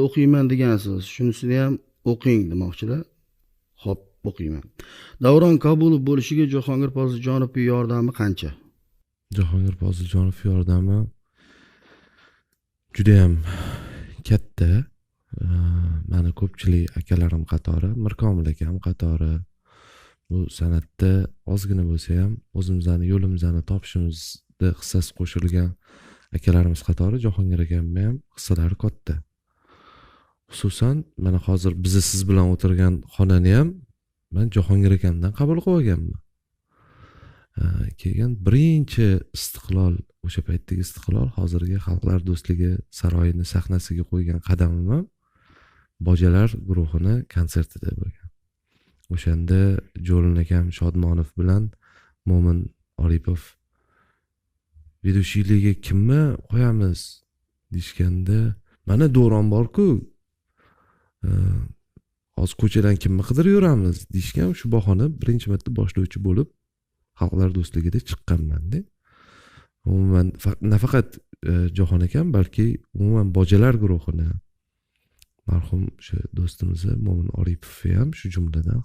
o'qiyman degansiz. Shunisini ham o'qing demoqchilar. Xo'p, o'qiyman. Davron Kabulov bo'lishiga Jahongir Poziljonovning yordami qancha? Jahongir Poziljonov yordami juda ham katta. Mani ko'pchilik akalarim qatori, Mirkomil akam qatori bu san'atda ozgina bo'lsa ham o'zimizni yo'limizni topishimizda hissasi qo'shilgan akalarimiz qatori Jahongir akamning ham hissalari katta. Xususan mana hozir biz siz bilan o'tirgan xonani ham men Jahongir akamdan qabul qilib olganman. Keyin birinchi Istiqlol, o'sha paytdagi Istiqlol hozirgi Xalqlar do'stligi saroyini sahnasiga qo'ygan qadamim ham Bojalar guruhini konsertida bo'lgan. O'shanda Jo'lin akam Shodmonov bilan Mo'min Oripov vedущiyligiga kimni qo'yamiz deshganda, mana Do'ron bor-ku, hozir ko'chadan kimni qidirib yuramiz deshgan, shu bahona birinchi marta boshlovchi bo'lib Xalqlar do'stligida chiqqanman-da. Umuman nafaqat Jahon akam, balki umuman Bojalar guruhini marhum o'sha do'stimiz Mo'min Oripov ham shu jumladan